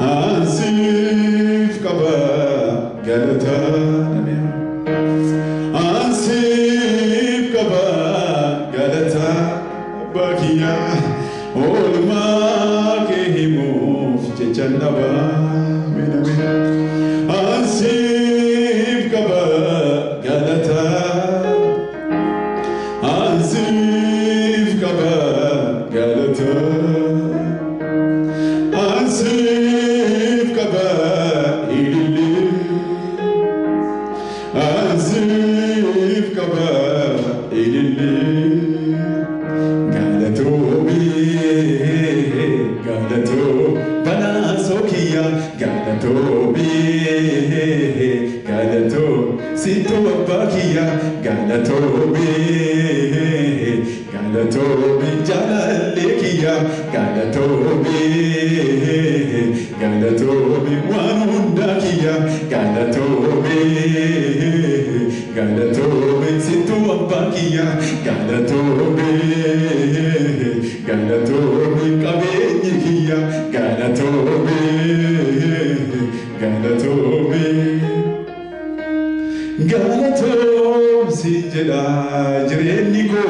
Ansif kaba galata Ansif kaba galata bakia olma ke himuf chechanaba mina mina Ansif kaba galata Ansif kaba galata Ansif kaba ilili Ansif kaba ilili Galato bana sokia Galato sito bakia Galato jalalekia Galato wanundakia Galato sito bakia Galato kabenyikia Galato sinjela jireniko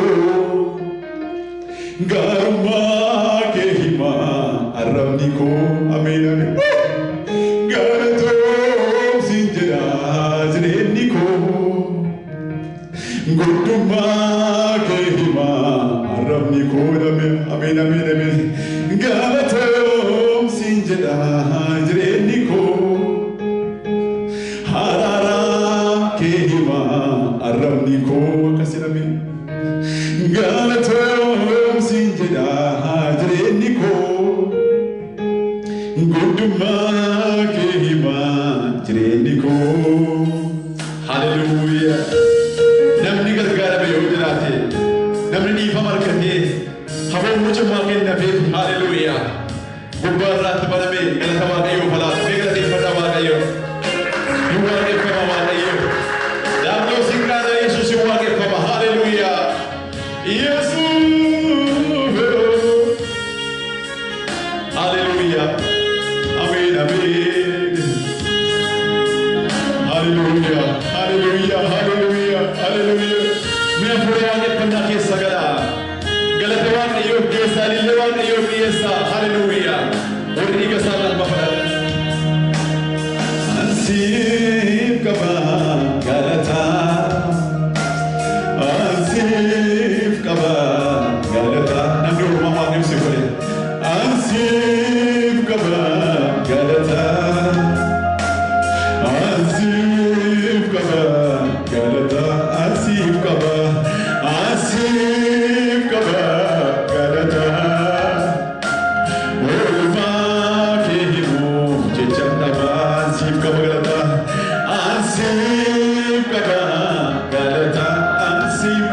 garma ke hima arabniko amen amen galato sinjela jireniko guduma ke hima arabniko amen amen amen galato sinjela jireniko harara ke hima arabniko kasinami galato sinjela jireniko guduma ke hima jireniko hallelujah namni gargara be yodilate namni nifa markate habo mucho maage nabe hallelujah gubbarat barame galatawa kayo phala begrati fatawa kayo yuwage fama kayo dablo singrada yesus yuwage fama hallelujah yesus hallelujah amen amen hallelujah hallelujah hallelujah hallelujah me apurane panna ke sagala galatawa kayo ke salilewa kayo kesa hallelujah ori ka salat bafala ansif kaba galata ansif kaba galata nandur mama nimsi kore ansif kaba galata ansif kaba galata ansif kaba galata olma ke himu chechandaba ansif kaba galata ansif kaba galata ansif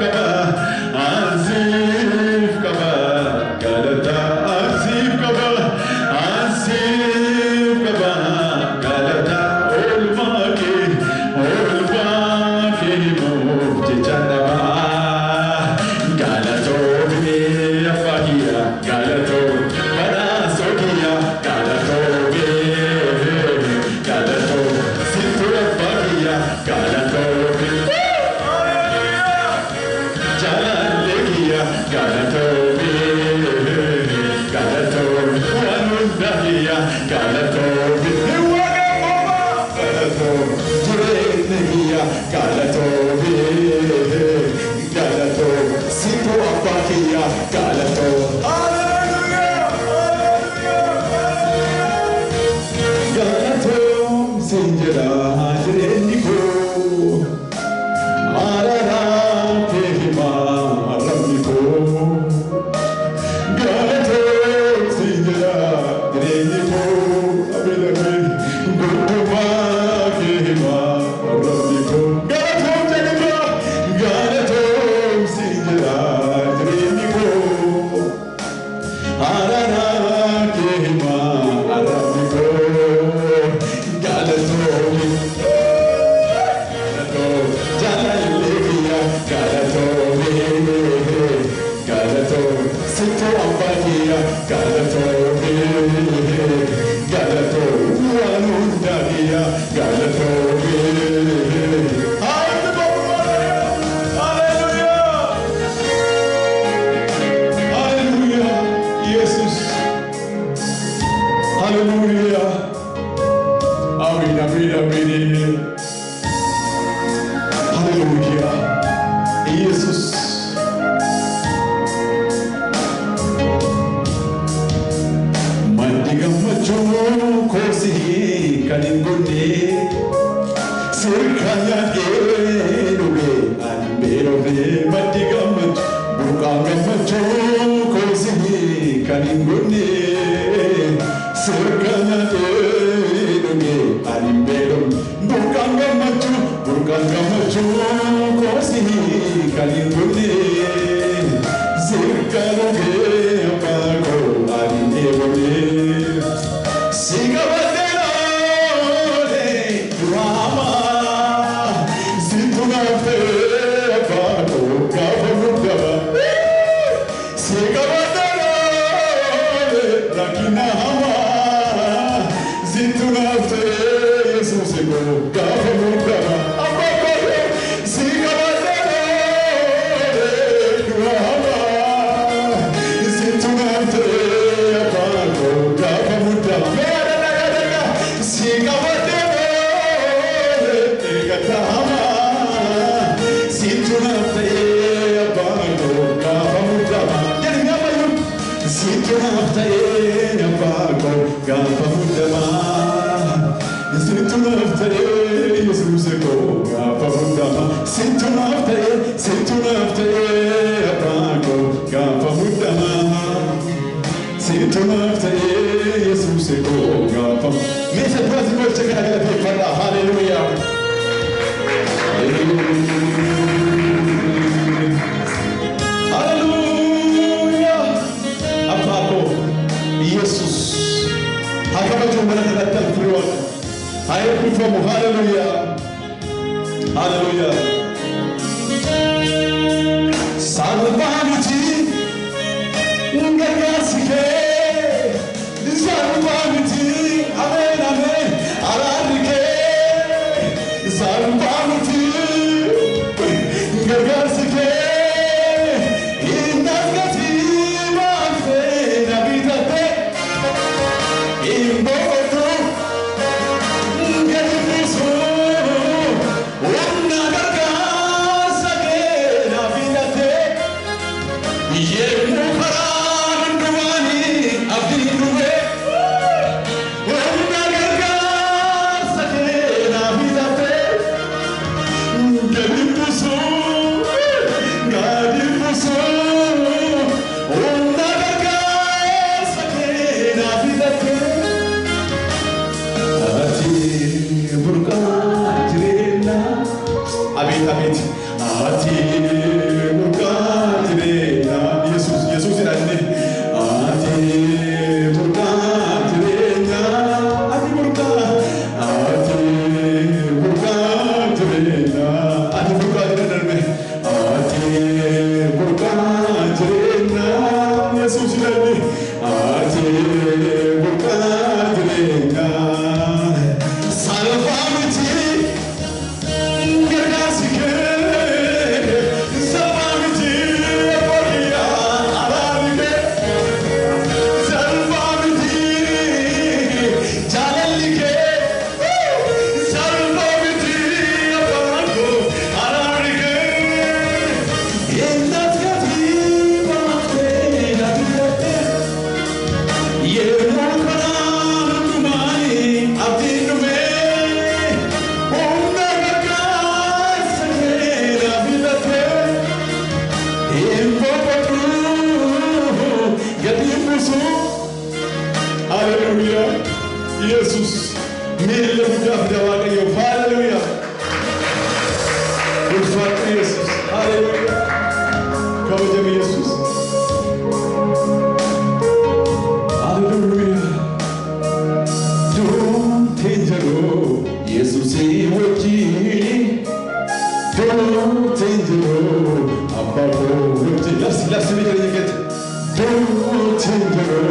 kaba galata ansif kaba galata olma ke himu chechandaba galato be afagia galato bana sokia galato sinto afagia galato jalalekia galato wanundakia galato galato jirenekia galato sinto afagia galato galato sinjela jireniko arara tehima arabniko galato sinjela jireniko amen guduma kehima arabniko galato jeniko galato sinjela jireniko arara kehima arabniko galato Hallelujah. Amen, amen, amen. Hallelujah. Jesus. Mandiga macho kosi kaningone sirkanya geruge anberove mandiga macho bukanga macho kosi kaningone sirkanya geruge anberove bukanga macho kosi kaningone sirkanya apago anberove Hallelujah. Hallelujah. Apako Jesus. Hakama jumla na tafriwa. Hayekufamu. Hallelujah. Hallelujah. Salvamiti ungagasike. Salvamiti. Amen, amen. Aradike. Salvamiti ungagasike. Indagati mafe na vidate. Imboto. Ngeliso. Unagagasike na vidate. Yemu haran duwani abdi duwe. Hallelujah. Jesus. Mille Hallelujah. Jesus. Hallelujah. Come to me, Jesus. Hallelujah. Don't tendero. Jesus is working. Don't tendero. Above. Let's make it again. Don't tendero.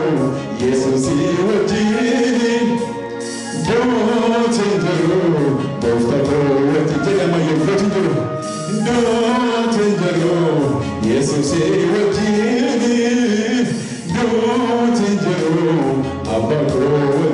Jesus is working. Don't tendero. Both the road. Tell me you're tendero. Don't tendero. Jesus is working. Don't tendero. Above.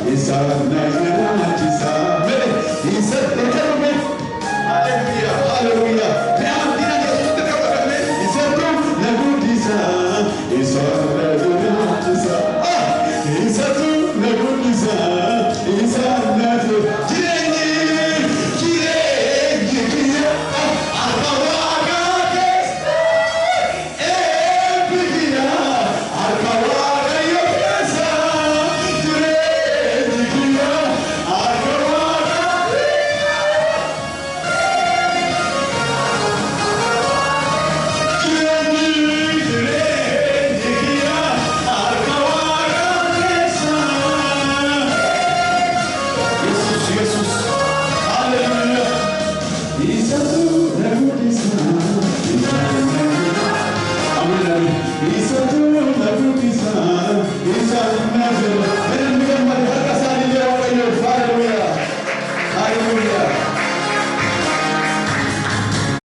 It's a